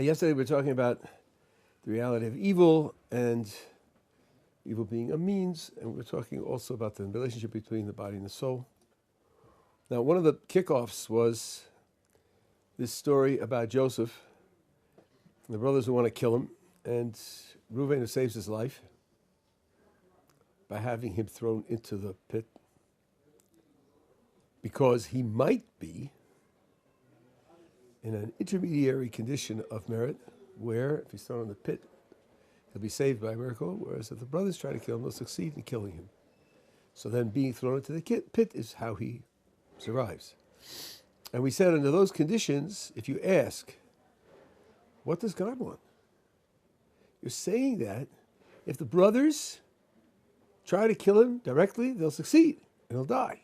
Yesterday we were talking about the reality of evil and evil being a means, and we were talking also about the relationship between the body and the soul. Now, one of the kickoffs was this story about Joseph, the brothers who want to kill him, and Reuven who saves his life by having him thrown into the pit because he might be in an intermediary condition of merit where, if he's thrown in the pit, he'll be saved by a miracle, whereas if the brothers try to kill him, they'll succeed in killing him. So then being thrown into the pit is how he survives. And we said under those conditions, if you ask, what does God want? You're saying that if the brothers try to kill him directly, they'll succeed and he'll die.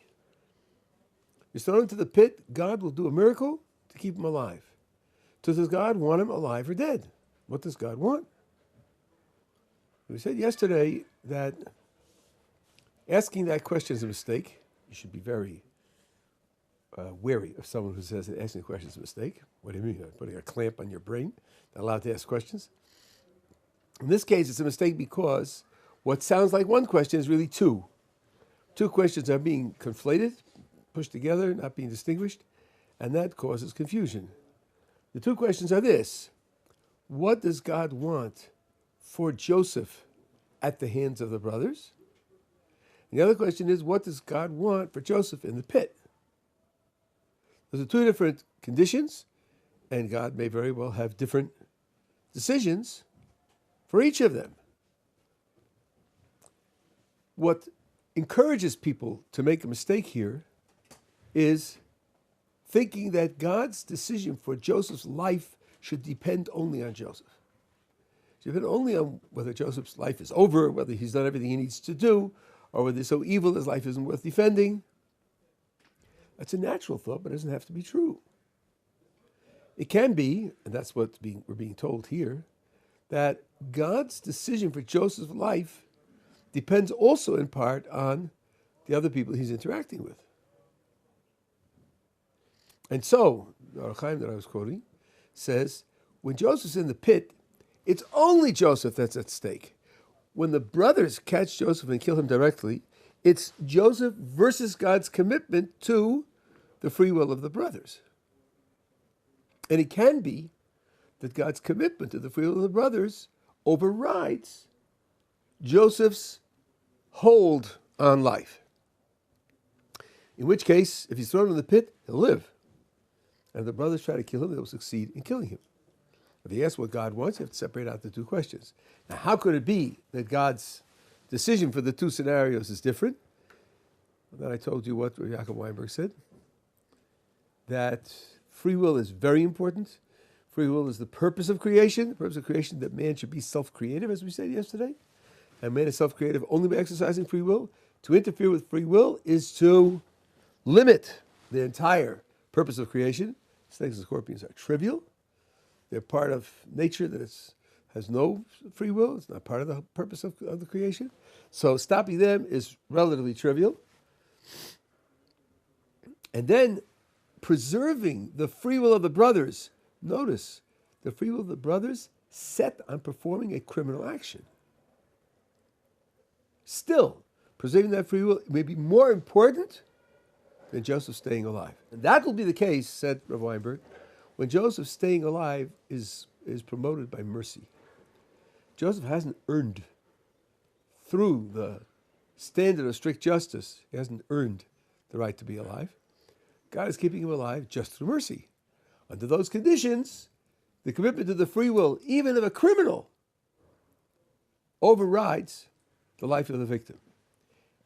You're thrown into the pit, God will do a miracle to keep him alive. So does God want him alive or dead? What does God want? We said yesterday that asking that question is a mistake. You should be very wary of someone who says that asking a question is a mistake. What do you mean? You're putting a clamp on your brain, not allowed to ask questions? In this case, it's a mistake because what sounds like one question is really two. Two questions are being conflated, pushed together, not being distinguished, and that causes confusion. The two questions are this: what does God want for Joseph at the hands of the brothers? And the other question is, what does God want for Joseph in the pit? Those are two different conditions, and God may very well have different decisions for each of them. What encourages people to make a mistake here is thinking that God's decision for Joseph's life should depend only on Joseph. It should depend only on whether Joseph's life is over, whether he's done everything he needs to do, or whether he's so evil his life isn't worth defending. That's a natural thought, but it doesn't have to be true. It can be, and that's what we're being told here, that God's decision for Joseph's life depends also in part on the other people he's interacting with. And so, the Orach Chaim that I was quoting says, when Joseph's in the pit, it's only Joseph that's at stake. When the brothers catch Joseph and kill him directly, it's Joseph versus God's commitment to the free will of the brothers. And it can be that God's commitment to the free will of the brothers overrides Joseph's hold on life. In which case, if he's thrown in the pit, he'll live. And if the brothers try to kill him, they'll succeed in killing him. If you ask what God wants, you have to separate out the two questions. Now, how could it be that God's decision for the two scenarios is different? Well, then I told you what Yaakov Weinberg said, that free will is very important. Free will is the purpose of creation, that man should be self-creative, as we said yesterday. And man is self-creative only by exercising free will. To interfere with free will is to limit the entire purpose of creation. Snakes and scorpions are trivial. They're part of nature that has no free will. It's not part of the purpose of the creation. So stopping them is relatively trivial. And then preserving the free will of the brothers. Notice, the free will of the brothers set on performing a criminal action. Still, preserving that free will may be more important than Joseph staying alive. And that will be the case, said Rav Weinberg, when Joseph staying alive is promoted by mercy. Joseph hasn't earned, through the standard of strict justice, he hasn't earned the right to be alive. God is keeping him alive just through mercy. Under those conditions, the commitment to the free will, even of a criminal, overrides the life of the victim.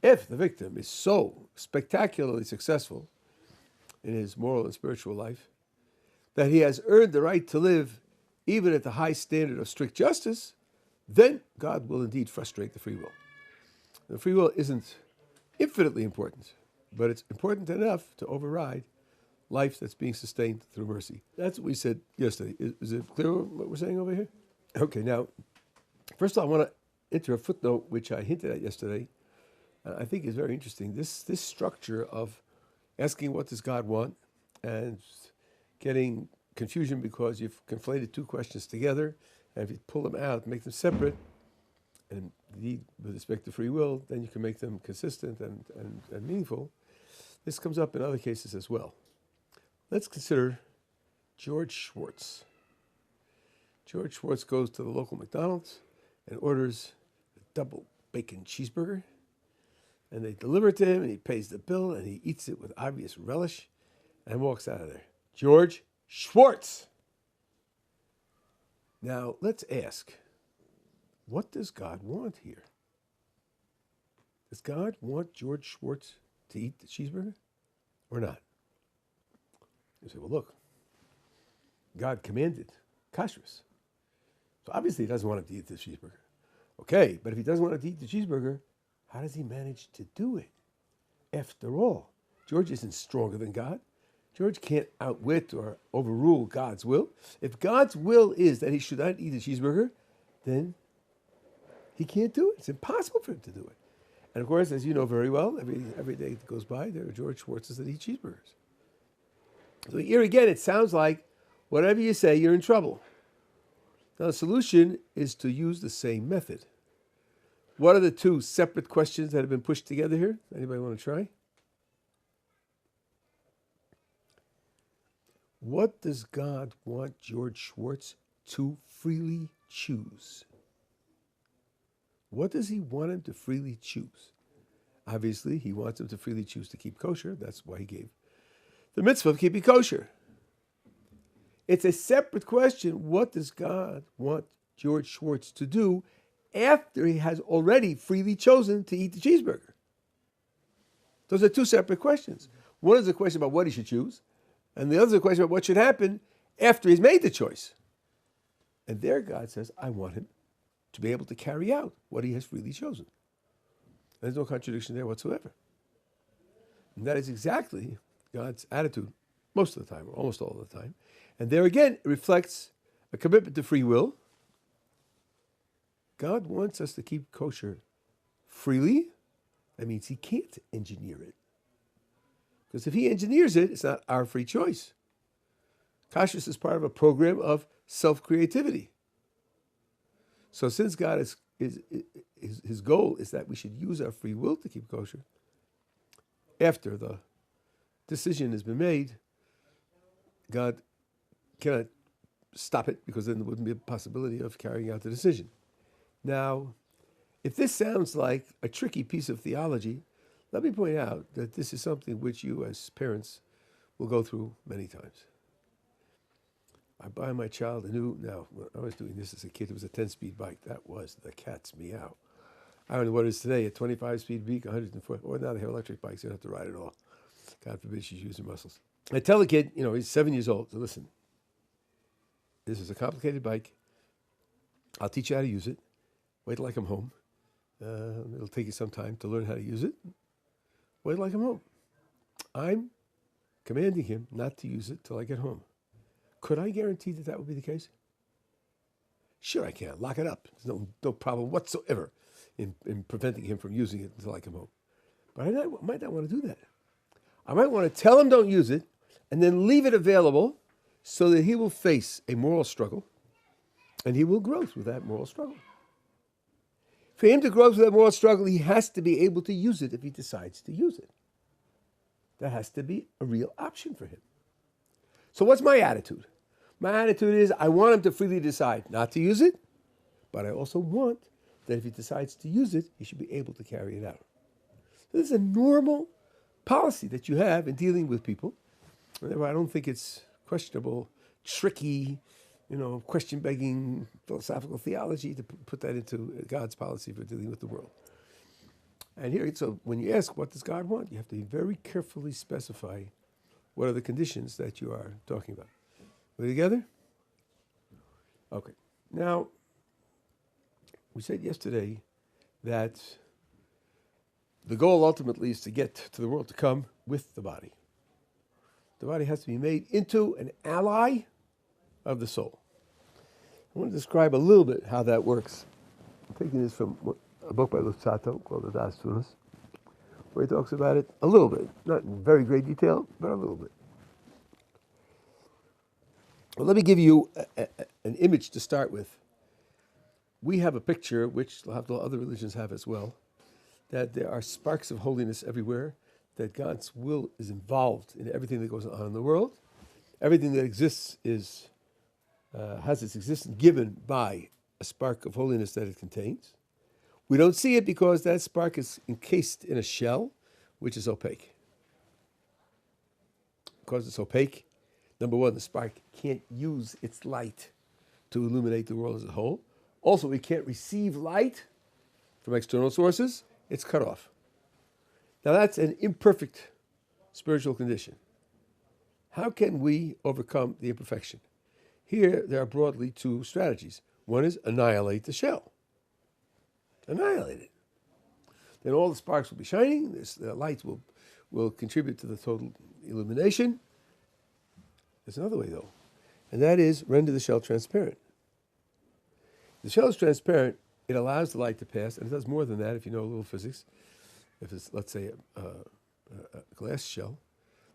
If the victim is so spectacularly successful in his moral and spiritual life that he has earned the right to live even at the high standard of strict justice, then God will indeed frustrate the free will. The free will isn't infinitely important, but it's important enough to override life that's being sustained through mercy. That's what we said yesterday. Is it clear what we're saying over here? Okay, now, first of all, I want to enter a footnote which I hinted at yesterday. I think is very interesting. This structure of asking what does God want and getting confusion because you've conflated two questions together, and if you pull them out, make them separate, and indeed, with respect to free will, then you can make them consistent and meaningful. This comes up in other cases as well. Let's consider George Schwartz. George Schwartz goes to the local McDonald's and orders a double bacon cheeseburger, and they deliver it to him, and he pays the bill, and he eats it with obvious relish, and walks out of there. George Schwartz! Now, let's ask, what does God want here? Does God want George Schwartz to eat the cheeseburger or not? You say, well, look, God commanded kashrus. So obviously he doesn't want him to eat the cheeseburger. Okay, but if he doesn't want him to eat the cheeseburger, how does he manage to do it? After all, George isn't stronger than God. George can't outwit or overrule God's will. If God's will is that he should not eat a cheeseburger, then he can't do it. It's impossible for him to do it. And of course, as you know very well, every day that goes by, there are George Schwartzes that eat cheeseburgers. So here again, it sounds like whatever you say, you're in trouble. Now, the solution is to use the same method. What are the two separate questions that have been pushed together here? Anybody want to try? What does God want George Schwartz to freely choose? What does he want him to freely choose? Obviously, he wants him to freely choose to keep kosher. That's why he gave the mitzvah of keeping kosher. It's a separate question. What does God want George Schwartz to do after he has already freely chosen to eat the cheeseburger? Those are two separate questions. One is a question about what he should choose, and the other is a question about what should happen after he's made the choice. And there God says, I want him to be able to carry out what he has freely chosen. There's no contradiction there whatsoever. And that is exactly God's attitude most of the time, or almost all the time. And there again, it reflects a commitment to free will. God wants us to keep kosher freely. That means he can't engineer it. Because if he engineers it, it's not our free choice. Kashrus is part of a program of self-creativity. So since God his goal is that we should use our free will to keep kosher, after the decision has been made, God cannot stop it, because then there wouldn't be a possibility of carrying out the decision. Now, if this sounds like a tricky piece of theology, let me point out that this is something which you as parents will go through many times. I buy my child a new, now, when I was doing this as a kid, it was a 10-speed bike. That was the cat's meow. I don't know what it is today, a 25-speed bike, 104, or now they have electric bikes, you don't have to ride at all. God forbid she's using muscles. I tell the kid, he's 7 years old, so listen, this is a complicated bike. I'll teach you how to use it. Wait till I come home. It'll take you some time to learn how to use it. Wait till I come home. I'm commanding him not to use it till I get home. Could I guarantee that that would be the case? Sure I can. Lock it up. There's no problem whatsoever in preventing him from using it until I come home. But I might not want to do that. I might want to tell him don't use it and then leave it available so that he will face a moral struggle and he will grow through that moral struggle. For him to grow through that moral struggle, he has to be able to use it if he decides to use it. That has to be a real option for him. So what's my attitude? My attitude is I want him to freely decide not to use it, but I also want that if he decides to use it, he should be able to carry it out. So this is a normal policy that you have in dealing with people. I don't think it's questionable, tricky, question-begging philosophical theology to put that into God's policy for dealing with the world. And here, so when you ask, what does God want? You have to very carefully specify what are the conditions that you are talking about. Are we together? Okay. Now, we said yesterday that the goal ultimately is to get to the world to come with the body. The body has to be made into an ally of the soul. I want to describe a little bit how that works. I'm taking this from a book by Luzzatto called The Das Tunas, where he talks about it a little bit, not in very great detail, but a little bit. Well, let me give you an image to start with. We have a picture, which other religions have as well, that there are sparks of holiness everywhere, that God's will is involved in everything that goes on in the world. Everything that exists has its existence given by a spark of holiness that it contains. We don't see it because that spark is encased in a shell, which is opaque. Because it's opaque, number one, the spark can't use its light to illuminate the world as a whole. Also, it can't receive light from external sources. It's cut off. Now, that's an imperfect spiritual condition. How can we overcome the imperfection? Here, there are broadly two strategies. One is annihilate the shell. Annihilate it. Then all the sparks will be shining. The light will contribute to the total illumination. There's another way, though, and that is render the shell transparent. The shell is transparent. It allows the light to pass, and it does more than that if you know a little physics. If it's, let's say, a glass shell,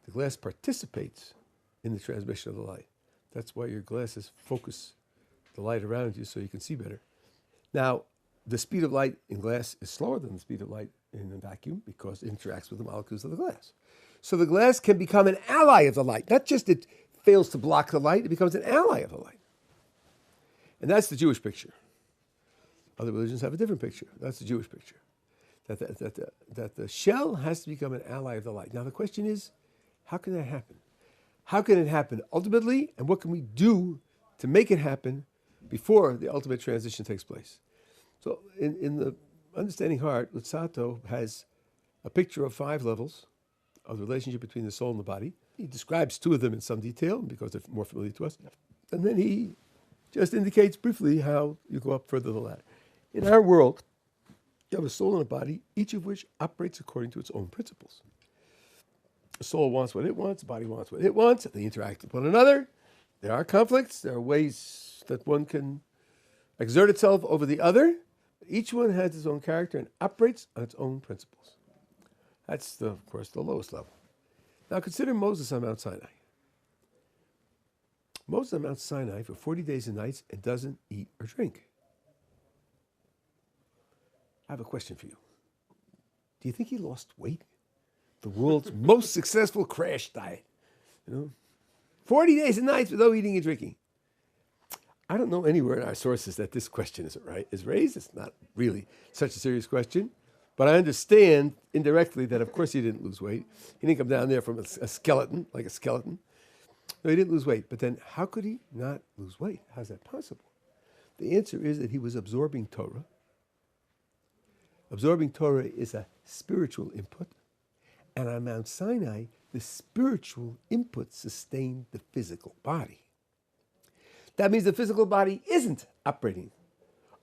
the glass participates in the transmission of the light. That's why your glasses focus the light around you so you can see better. Now, the speed of light in glass is slower than the speed of light in a vacuum because it interacts with the molecules of the glass. So the glass can become an ally of the light. Not just it fails to block the light, it becomes an ally of the light. And that's the Jewish picture. Other religions have a different picture. That's the Jewish picture. That the shell has to become an ally of the light. Now the question is, how can that happen? How can it happen ultimately, and what can we do to make it happen before the ultimate transition takes place? So in the Understanding Heart, Luzzatto has a picture of 5 levels of the relationship between the soul and the body. He describes 2 of them in some detail because they're more familiar to us. And then he just indicates briefly how you go up further than that. In our world, you have a soul and a body, each of which operates according to its own principles. The soul wants what it wants, the body wants what it wants, they interact with one another. There are conflicts, there are ways that one can exert itself over the other. Each one has its own character and operates on its own principles. That's, of course, the lowest level. Now consider Moses on Mount Sinai. Moses on Mount Sinai for 40 days and nights and doesn't eat or drink. I have a question for you. Do you think he lost weight? The world's most successful crash diet. 40 days and nights without eating and drinking. I don't know anywhere in our sources that this question is raised. It's not really such a serious question. But I understand indirectly that, of course, he didn't lose weight. He didn't come down there from a skeleton, like a skeleton. No, he didn't lose weight. But then how could he not lose weight? How's that possible? The answer is that he was absorbing Torah. Absorbing Torah is a spiritual input. And on Mount Sinai, the spiritual input sustained the physical body. That means the physical body isn't operating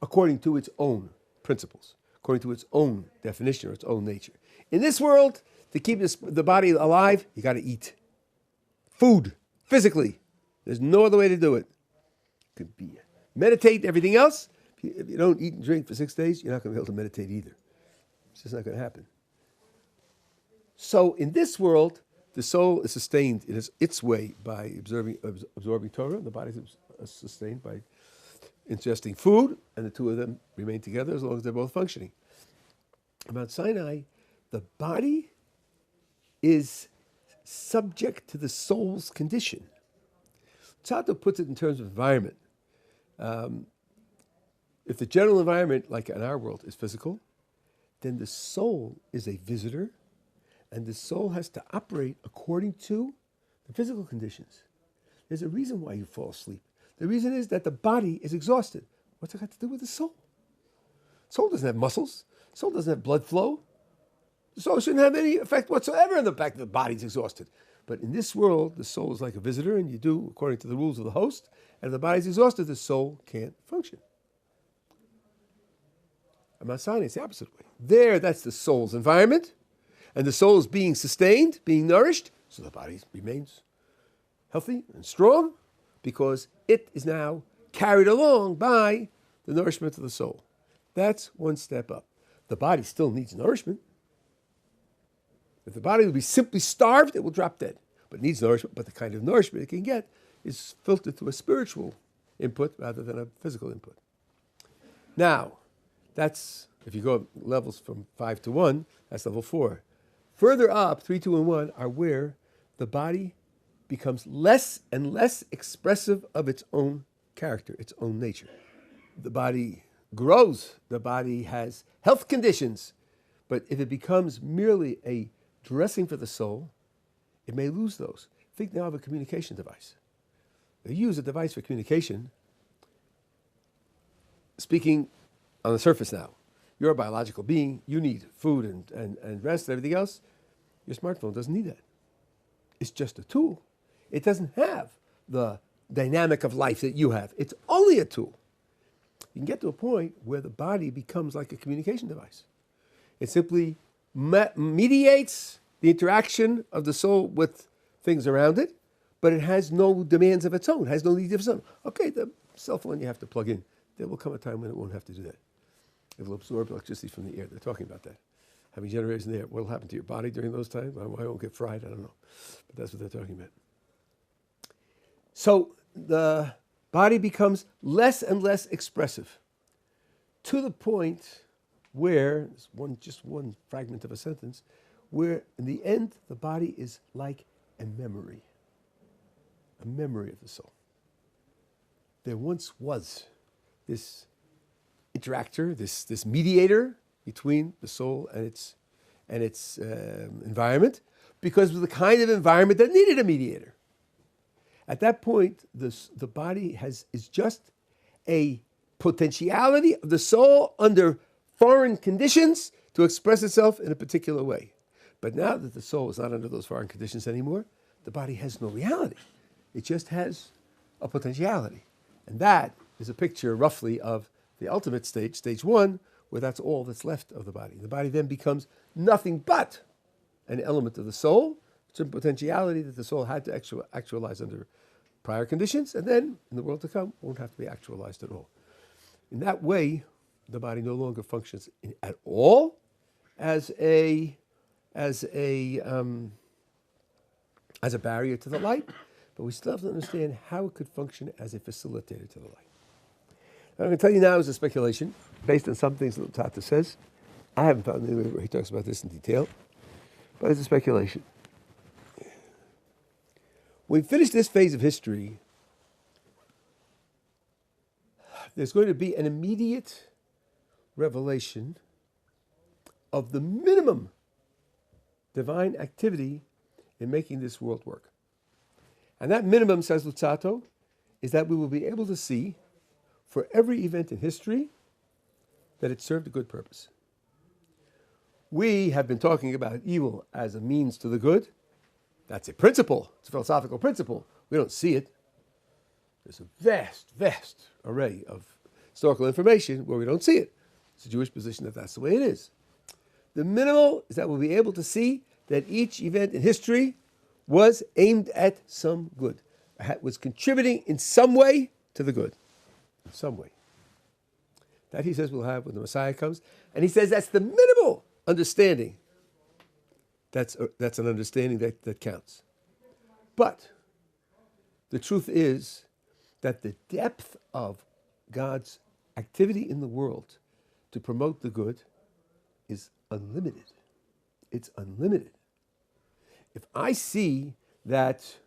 according to its own principles, according to its own definition or its own nature. In this world, to keep the body alive, you got to eat. Food, physically. There's no other way to do it. Could be meditate, everything else. If you don't eat and drink for 6 days, you're not going to be able to meditate either. It's just not going to happen. So in this world, the soul is sustained in its way by absorbing Torah. The body is sustained by ingesting food, and the 2 of them remain together as long as they're both functioning. On Mount Sinai, the body is subject to the soul's condition. Luzzatto puts it in terms of environment. If the general environment, like in our world, is physical, then the soul is a visitor, and the soul has to operate according to the physical conditions. There's a reason why you fall asleep. The reason is that the body is exhausted. What's it got to do with the soul? Soul doesn't have muscles. Soul doesn't have blood flow. The soul shouldn't have any effect whatsoever on the fact that the body's exhausted. But in this world, the soul is like a visitor, and you do according to the rules of the host. And if the body's exhausted, the soul can't function. On Mount Sinai, it's the opposite way. There, that's the soul's environment, and the soul is being sustained, being nourished, so the body remains healthy and strong because it is now carried along by the nourishment of the soul. That's one step up. The body still needs nourishment. If the body will be simply starved, it will drop dead. But it needs nourishment, but the kind of nourishment it can get is filtered through a spiritual input rather than a physical input. Now, that's, if you go levels from 5 to 1, that's level 4. Further up, 3, 2, and 1 are where the body becomes less and less expressive of its own character, its own nature. The body grows, the body has health conditions, but if it becomes merely a dressing for the soul, it may lose those. Think now of a communication device. You use a device for communication, speaking on the surface now. You're a biological being, you need food and rest and everything else. Your smartphone doesn't need that. It's just a tool. It doesn't have the dynamic of life that you have. It's only a tool. You can get to a point where the body becomes like a communication device. It simply mediates the interaction of the soul with things around it, but it has no demands of its own, has no needs of its own. Okay, the cell phone you have to plug in. There will come a time when it won't have to do that. It will absorb electricity from the air. They're talking about that. Having generators in the air. What will happen to your body during those times? I won't get fried, I don't know. But that's what they're talking about. So the body becomes less and less expressive to the point where, just one fragment of a sentence, where in the end the body is like a memory of the soul. There once was this interactor, this mediator between the soul and its environment, because it was the kind of environment that needed a mediator. At that point, the body is just a potentiality of the soul under foreign conditions to express itself in a particular way. But now that the soul is not under those foreign conditions anymore, the body has no reality. It just has a potentiality. And that is a picture roughly of the ultimate stage, stage 1, where that's all that's left of the body. The body then becomes nothing but an element of the soul, some potentiality that the soul had to actualize under prior conditions, and then in the world to come won't have to be actualized at all. In that way, the body no longer functions at all as a barrier to the light, but we still have to understand how it could function as a facilitator to the light. What I'm going to tell you now is a speculation based on some things that Tata says. I haven't found anywhere where he talks about this in detail, but it's a speculation. When we finish this phase of history, there's going to be an immediate revelation of the minimum divine activity in making this world work. And that minimum, says Luzzatto, is that we will be able to see for every event in history that it served a good purpose. We have been talking about evil as a means to the good. That's a principle. It's a philosophical principle. We don't see it. There's a vast, vast array of historical information where we don't see it. It's a Jewish position that that's the way it is. The minimal is that we'll be able to see that each event in history was aimed at some good, was contributing in some way to the good, in some way. That, he says, we'll have when the Messiah comes. And he says that's the minimal understanding. That's an understanding that counts. But the truth is that the depth of God's activity in the world to promote the good is unlimited. It's unlimited. If I see that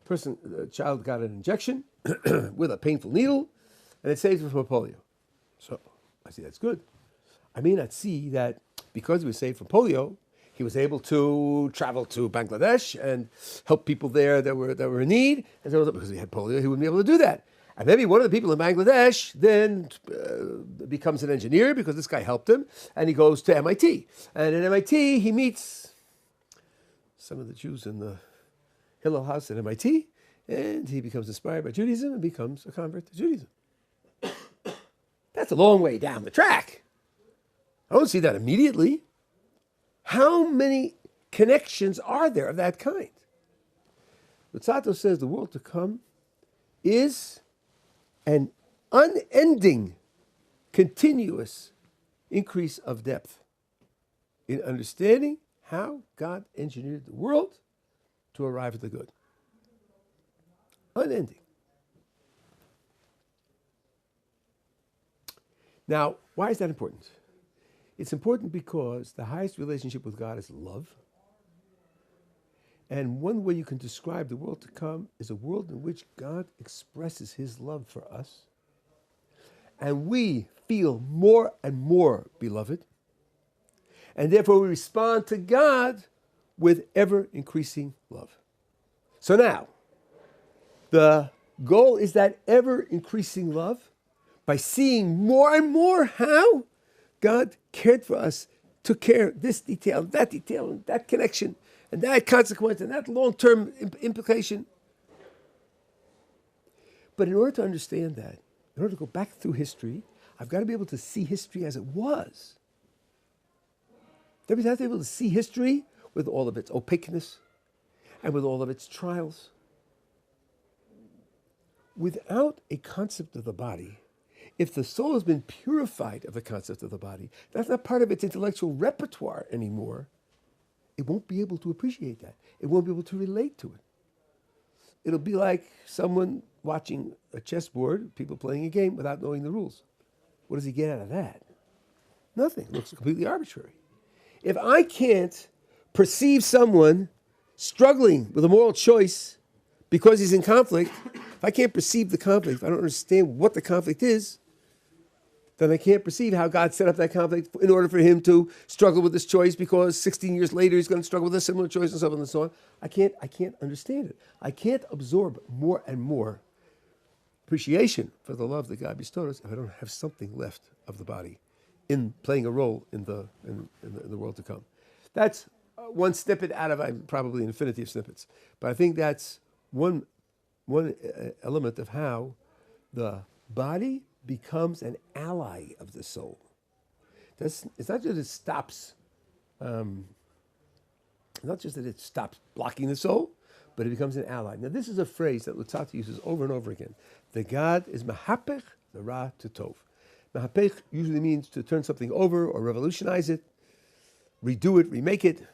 a child got an injection with a painful needle and it saves him from polio, so I see that's good. I may not see that because he was saved from polio, he was able to travel to Bangladesh and help people there that were in need. And so because he had polio, he wouldn't be able to do that. And maybe one of the people in Bangladesh then becomes an engineer because this guy helped him, and he goes to MIT. And at MIT, he meets some of the Jews in the Hillel house at MIT, and he becomes inspired by Judaism and becomes a convert to Judaism. That's a long way down the track. I don't see that immediately. How many connections are there of that kind? Luzzatto says the world to come is an unending, continuous increase of depth in understanding how God engineered the world to arrive at the good. Unending. Now, why is that important? It's important because the highest relationship with God is love. And one way you can describe the world to come is a world in which God expresses his love for us. And we feel more and more beloved. And therefore we respond to God with ever increasing love. So now, the goal is that ever increasing love by seeing more and more how God cared for us, took care of this detail, and that connection, and that consequence, and that long-term implication. But in order to understand that, in order to go back through history, I've got to be able to see history as it was. That means I have to be able to see history with all of its opaqueness and with all of its trials. Without a concept of the body, if the soul has been purified of the concept of the body, that's not part of its intellectual repertoire anymore, it won't be able to appreciate that. It won't be able to relate to it. It'll be like someone watching a chessboard, people playing a game without knowing the rules. What does he get out of that? Nothing. It looks completely arbitrary. If I can't perceive someone struggling with a moral choice because he's in conflict, if I can't perceive the conflict, if I don't understand what the conflict is, then I can't perceive how God set up that conflict in order for him to struggle with this choice because 16 years later he's going to struggle with a similar choice and so on and so on. I can't understand it. I can't absorb more and more appreciation for the love that God bestowed us if I don't have something left of the body in playing a role in the world to come. That's one snippet out of probably an infinity of snippets. But I think that's one element of how the body becomes an ally of the soul. It's not just it stops, not just that it stops blocking the soul, but it becomes an ally. Now, this is a phrase that Luzzatto uses over and over again. The God is mahapech, the ra to tov. Mahapech usually means to turn something over or revolutionize it, redo it, remake it.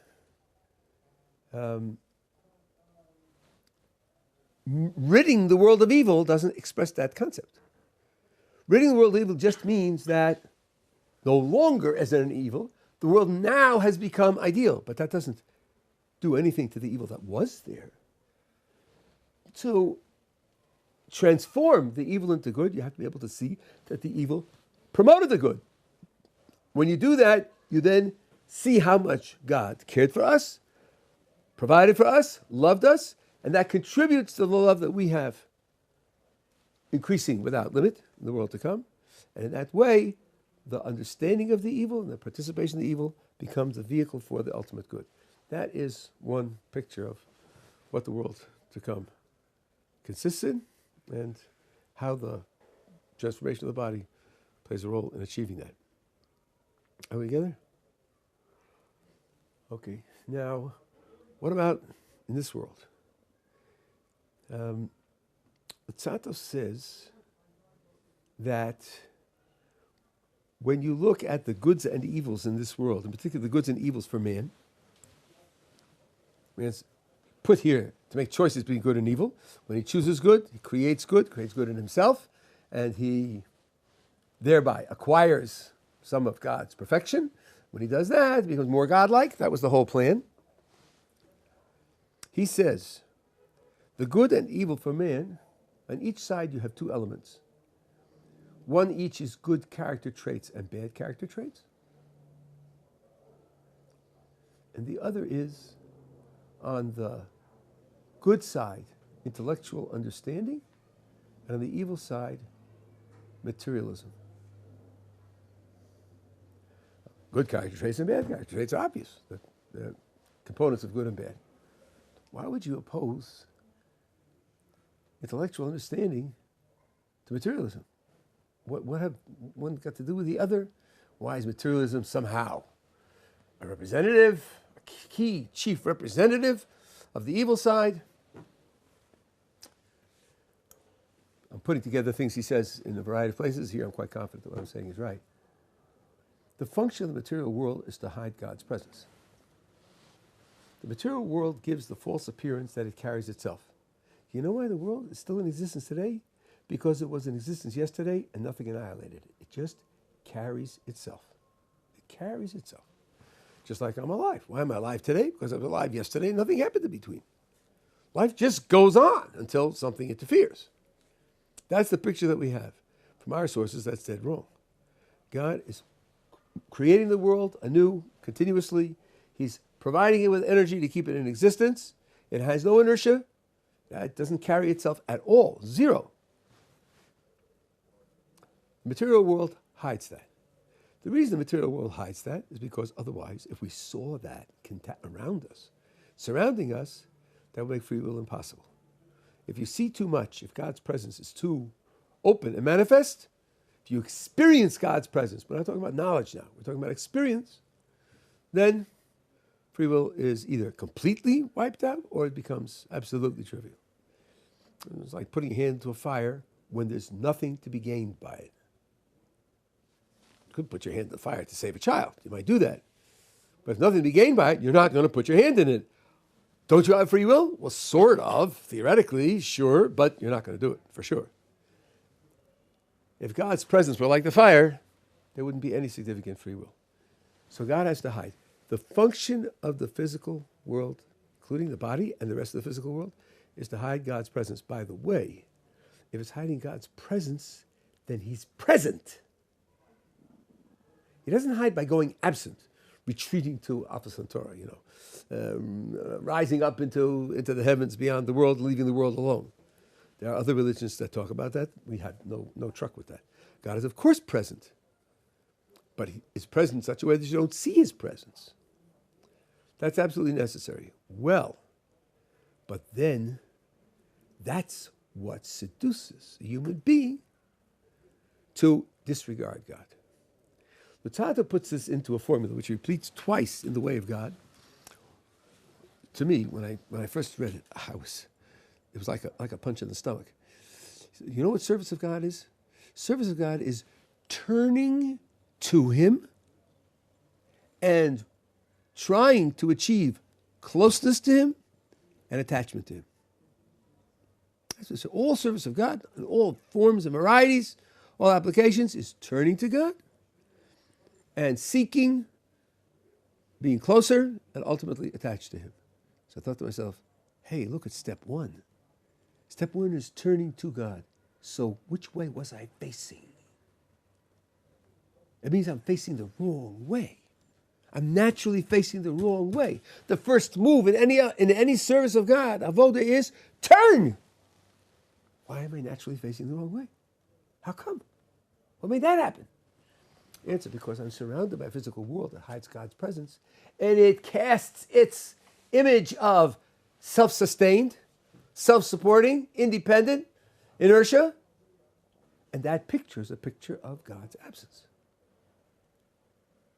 Ridding the world of evil doesn't express that concept. Ridding the world of evil just means that no longer is it an evil, the world now has become ideal, but that doesn't do anything to the evil that was there. To transform the evil into good, you have to be able to see that the evil promoted the good. When you do that, you then see how much God cared for us, provided for us, loved us, and that contributes to the love that we have, increasing without limit in the world to come. And in that way, the understanding of the evil and the participation in the evil becomes a vehicle for the ultimate good. That is one picture of what the world to come consists in and how the transformation of the body plays a role in achieving that. Are we together? Okay. Now, what about in this world? Luzzatto says that when you look at the goods and evils in this world, in particular the goods and evils for man's put here to make choices between good and evil. When he chooses good, he creates good in himself, and he thereby acquires some of God's perfection. When he does that, he becomes more godlike. That was the whole plan. He says, the good and evil for man, on each side you have two elements. One each is good character traits and bad character traits. And the other is, on the good side, intellectual understanding, and on the evil side, materialism. Good character traits and bad character traits are obvious. The components of good and bad. Why would you oppose intellectual understanding to materialism? What have one got to do with the other? Why is materialism somehow a representative, a key chief representative of the evil side? I'm putting together things he says in a variety of places. Here I'm quite confident that what I'm saying is right. The function of the material world is to hide God's presence. The material world gives the false appearance that it carries itself. You know why the world is still in existence today? Because it was in existence yesterday and nothing annihilated it. It just carries itself. It carries itself. Just like I'm alive. Why am I alive today? Because I was alive yesterday and nothing happened in between. Life just goes on until something interferes. That's the picture that we have. From our sources, that's dead wrong. God is creating the world anew, continuously. He's providing it with energy to keep it in existence. It has no inertia. It doesn't carry itself at all. Zero. The material world hides that. The reason the material world hides that is because otherwise, if we saw that around us, surrounding us, that would make free will impossible. If you see too much, if God's presence is too open and manifest, if you experience God's presence, we're not talking about knowledge now, we're talking about experience, then free will is either completely wiped out or it becomes absolutely trivial. It's like putting your hand into a fire when there's nothing to be gained by it. You could put your hand in the fire to save a child. You might do that. But if nothing to be gained by it, you're not going to put your hand in it. Don't you have free will? Well, sort of, theoretically, sure, but you're not going to do it, for sure. If God's presence were like the fire, there wouldn't be any significant free will. So God has to hide. The function of the physical world, including the body and the rest of the physical world, is to hide God's presence. By the way, if it's hiding God's presence, then he's present. He doesn't hide by going absent, retreating to Alpha Centauri, rising up into the heavens beyond the world, leaving the world alone. There are other religions that talk about that. We have no truck with that. God is, of course, present. But he is present in such a way that you don't see his presence. That's absolutely necessary. Well, but then that's what seduces a human being to disregard God. Luzzatto puts this into a formula which repeats twice in The Way of God. To me, when I first read it, it was like a punch in the stomach. You know what service of God is? Service of God is turning to him and trying to achieve closeness to him and attachment to him. So all service of God, in all forms and varieties, all applications, is turning to God and seeking, being closer, and ultimately attached to him. So I thought to myself, hey, look at step one. Step one is turning to God. So which way was I facing? It means I'm facing the wrong way. I'm naturally facing the wrong way. The first move in any service of God, avoda, is turn. Why am I naturally facing the wrong way? How come? What made that happen? Answer, because I'm surrounded by a physical world that hides God's presence, and it casts its image of self-sustained, self-supporting, independent, inertia, and that picture is a picture of God's absence.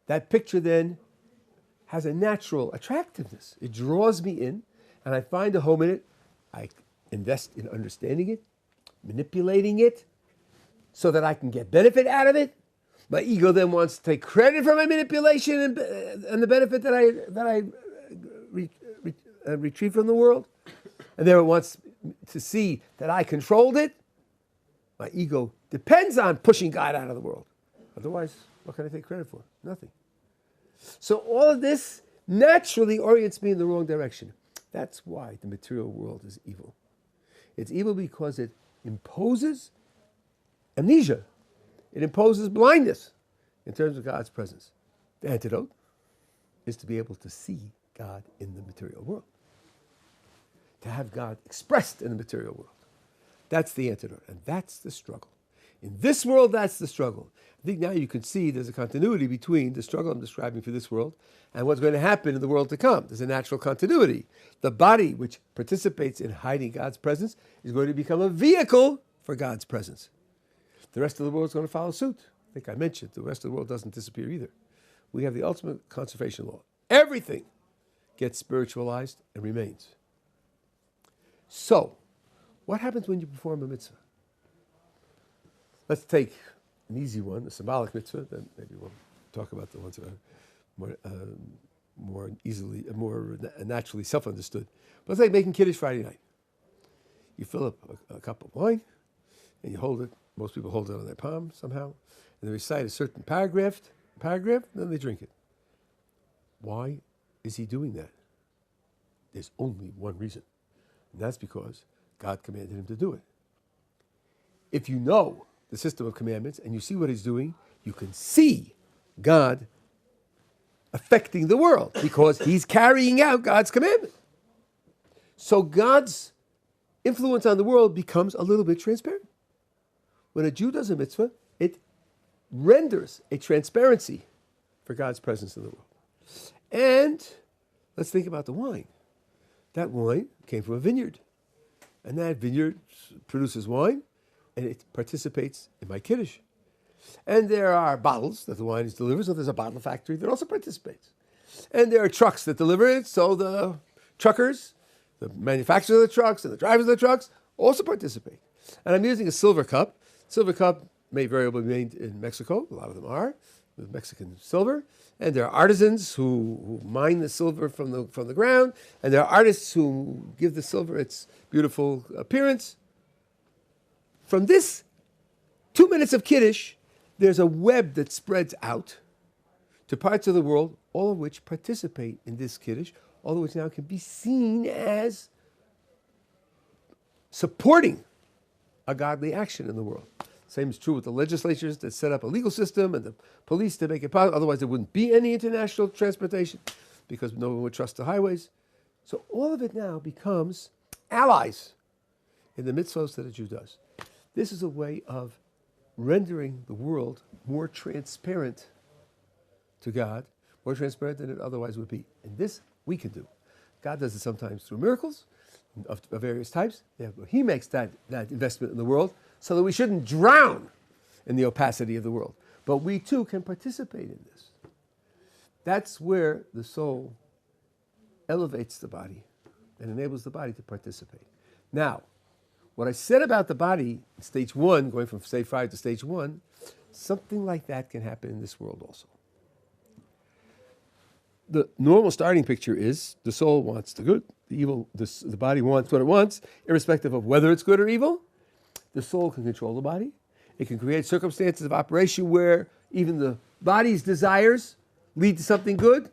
That picture then has a natural attractiveness. It draws me in, and I find a home in it. I invest in understanding it, manipulating it, so that I can get benefit out of it. My ego then wants to take credit for my manipulation and the benefit that I retrieve from the world. And then it wants to see that I controlled it. My ego depends on pushing God out of the world. Otherwise, what can I take credit for? Nothing. So all of this naturally orients me in the wrong direction. That's why the material world is evil. It's evil because it imposes amnesia. It imposes blindness in terms of God's presence. The antidote is to be able to see God in the material world. To have God expressed in the material world. That's the antidote, and that's the struggle. In this world, that's the struggle. I think now you can see there's a continuity between the struggle I'm describing for this world and what's going to happen in the world to come. There's a natural continuity. The body, which participates in hiding God's presence, is going to become a vehicle for God's presence. The rest of the world is going to follow suit. I think I mentioned the rest of the world doesn't disappear either. We have the ultimate conservation law. Everything gets spiritualized and remains. So, what happens when you perform a mitzvah? Let's take an easy one, a symbolic mitzvah, then maybe we'll talk about the ones that are more naturally self-understood. But let's say making Kiddush Friday night. You fill up a cup of wine, and you hold it. Most people hold it on their palm somehow, and they recite a certain paragraph, and then they drink it. Why is he doing that? There's only one reason, and that's because God commanded him to do it. If you know the system of commandments and you see what he's doing, you can see God affecting the world because he's carrying out God's commandment. So God's influence on the world becomes a little bit transparent. When a Jew does a mitzvah, it renders a transparency for God's presence in the world. And let's think about the wine. That wine came from a vineyard. And that vineyard produces wine, and it participates in my kiddush. And there are bottles that the wine is delivered, so there's a bottle factory that also participates. And there are trucks that deliver it, so the truckers, the manufacturers of the trucks and the drivers of the trucks also participate. And I'm using a silver cup. Silver cup may very well be made in Mexico. A lot of them are, with Mexican silver. And there are artisans who mine the silver from the ground. And there are artists who give the silver its beautiful appearance. From this 2 minutes of Kiddush, there's a web that spreads out to parts of the world, all of which participate in this Kiddush, all of which now can be seen as supporting a godly action in the world. Same is true with the legislatures that set up a legal system and the police to make it possible. Otherwise, there wouldn't be any international transportation because no one would trust the highways. So all of it now becomes allies in the mitzvot that a Jew does. This is a way of rendering the world more transparent to God, more transparent than it otherwise would be. And this we can do. God does it sometimes through miracles of various types. He makes that investment in the world so that we shouldn't drown in the opacity of the world. But we too can participate in this. That's where the soul elevates the body and enables the body to participate. Now, what I said about the body, stage 1, going from stage 5 to stage 1, something like that can happen in this world also. The normal starting picture is the soul wants the good, the body wants what it wants, irrespective of whether it's good or evil. The soul can control the body. It can create circumstances of operation where even the body's desires lead to something good. The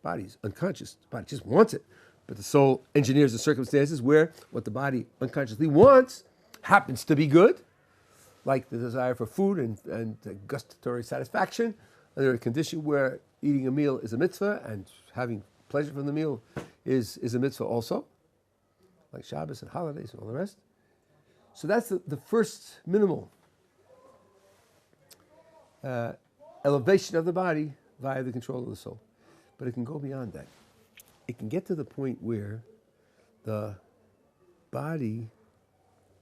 body's unconscious. The body just wants it. But the soul engineers the circumstances where what the body unconsciously wants happens to be good, like the desire for food and gustatory satisfaction, under a condition where eating a meal is a mitzvah and having pleasure from the meal is a mitzvah also, like Shabbos and holidays and all the rest. So that's the first minimal elevation of the body via the control of the soul. But it can go beyond that. It can get to the point where the body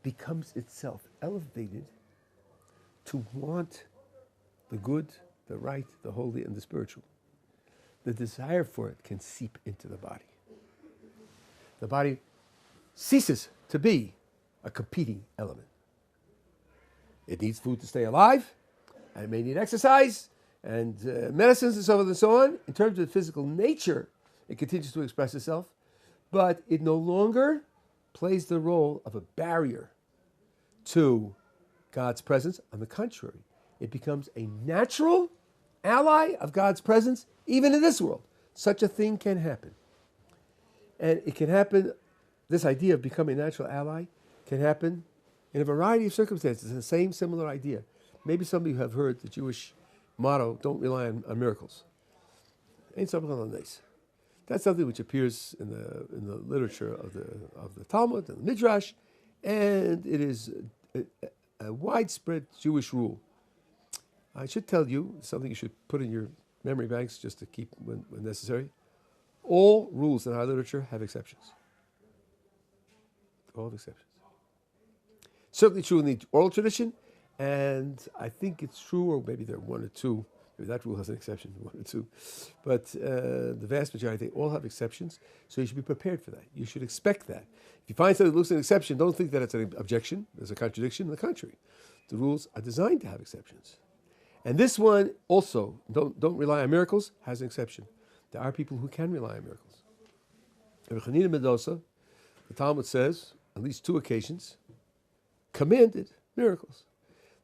becomes itself elevated to want the good, the right, the holy, and the spiritual. The desire for it can seep into the body. The body ceases to be a competing element. It needs food to stay alive, and it may need exercise, and medicines and so forth and so on. In terms of the physical nature, it continues to express itself, but it no longer plays the role of a barrier to God's presence. On the contrary, it becomes a natural ally of God's presence, even in this world. Such a thing can happen. And it can happen, this idea of becoming a natural ally can happen in a variety of circumstances. It's the same similar idea. Maybe some of you have heard the Jewish motto, don't rely on miracles. Ain't something on this. That's something which appears in the literature of the Talmud and the Midrash, and it is a widespread Jewish rule. I should tell you, something you should put in your memory banks just to keep when necessary. All rules in our literature have exceptions. All have exceptions. Certainly true in the oral tradition, and I think it's true, or maybe there are one or two. Maybe that rule has an exception, one or two. But the vast majority, they all have exceptions, so you should be prepared for that. You should expect that. If you find something that looks like an exception, don't think that it's an objection. There's a contradiction. On the contrary, the rules are designed to have exceptions. And this one also, don't rely on miracles, has an exception. There are people who can rely on miracles. Rabbi Chanina Mendoza, the Talmud says, at least 2 occasions, commanded miracles.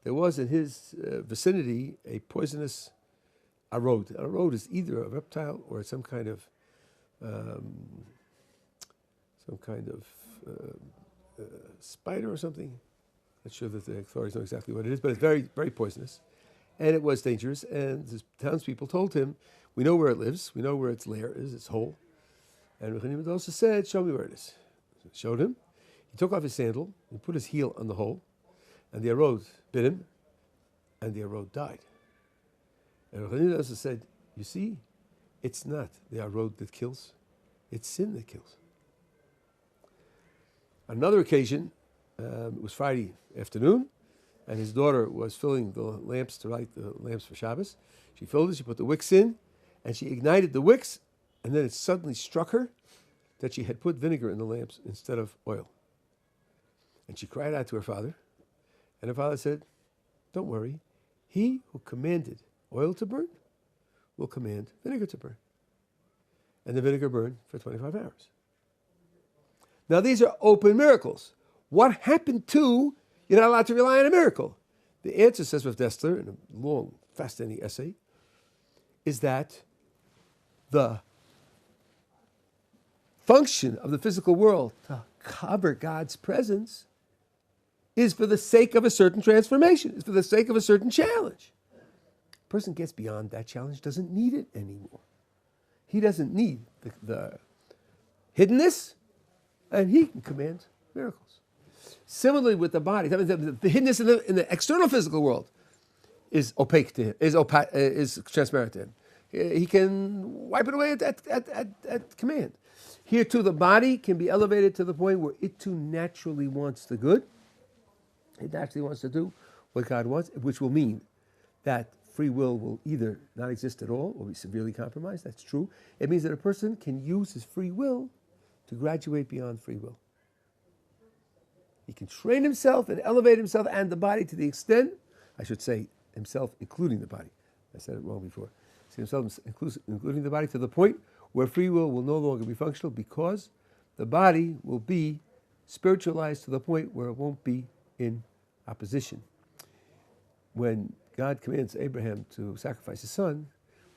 There was in his vicinity a poisonous arod. An arod is either a reptile or some kind of spider or something. Not sure that the authorities know exactly what it is, but it's very, very poisonous. And it was dangerous. And the townspeople told him, we know where it lives. We know where its lair is, its hole. And Rabbi Mendoza said, show me where it is. So he showed him. He took off his sandal and put his heel on the hole. And the arod bit him. And the arod died. And Rabbi Mendoza said, you see, it's not the arod that kills. It's sin that kills. On another occasion, it was Friday afternoon, and his daughter was filling the lamps to light the lamps for Shabbos. She filled it, she put the wicks in, and she ignited the wicks, and then it suddenly struck her that she had put vinegar in the lamps instead of oil. And she cried out to her father, and her father said, don't worry, he who commanded oil to burn will command vinegar to burn. And the vinegar burned for 25 hours. Now these are open miracles. What happened to, you're not allowed to rely on a miracle? The answer, says Rav Dessler, in a long, fascinating essay, is that the function of the physical world to cover God's presence is for the sake of a certain transformation, is for the sake of a certain challenge. A person gets beyond that challenge, doesn't need it anymore. He doesn't need the hiddenness, and he can command miracles. Similarly with the body, that means the hiddenness in the external physical world is opaque to him, is transparent to him. He can wipe it away at command. Here too, the body can be elevated to the point where it too naturally wants the good. It naturally wants to do what God wants, which will mean that free will either not exist at all or be severely compromised. That's true. It means that a person can use his free will to graduate beyond free will. He can train himself and elevate himself and the body to the extent, I should say himself including the body. I said it wrong before. See himself including the body to the point where free will no longer be functional because the body will be spiritualized to the point where it won't be in opposition. When God commands Abraham to sacrifice his son,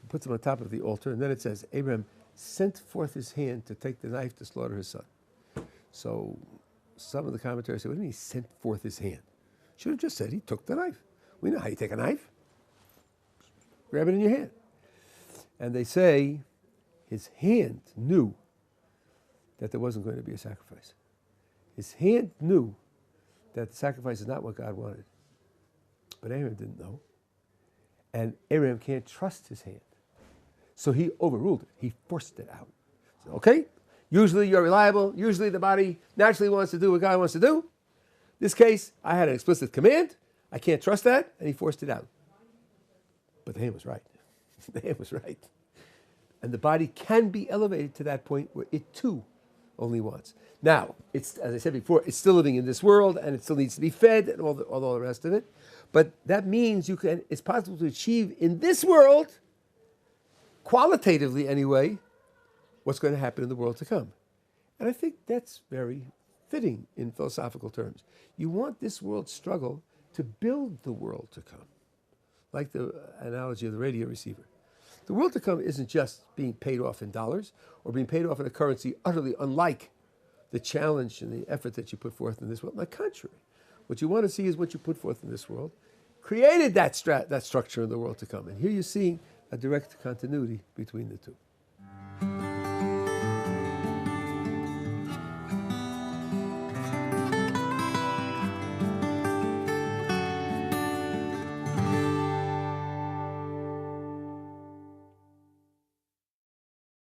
he puts him on top of the altar, and then it says, Abraham sent forth his hand to take the knife to slaughter his son. So some of the commentators say, what do you mean he sent forth his hand? Should have just said he took the knife. We know how you take a knife. Grab it in your hand. And they say his hand knew that there wasn't going to be a sacrifice. His hand knew that the sacrifice is not what God wanted. But Abraham didn't know. And Abraham can't trust his hand. So he overruled it. He forced it out. So, okay, usually you're reliable. Usually the body naturally wants to do what God wants to do. This case, I had an explicit command. I can't trust that. And he forced it out. But the hand was right. The hand was right. And the body can be elevated to that point where it too only wants. Now, it's, as I said before, it's still living in this world and it still needs to be fed and all the rest of it. But that means it's possible to achieve in this world, qualitatively anyway, what's going to happen in the world to come. And I think that's very fitting in philosophical terms. You want this world struggle to build the world to come. Like the analogy of the radio receiver. The world to come isn't just being paid off in dollars or being paid off in a currency utterly unlike the challenge and the effort that you put forth in this world. On the contrary, what you want to see is what you put forth in this world created that structure in the world to come. And here you're seeing a direct continuity between the two.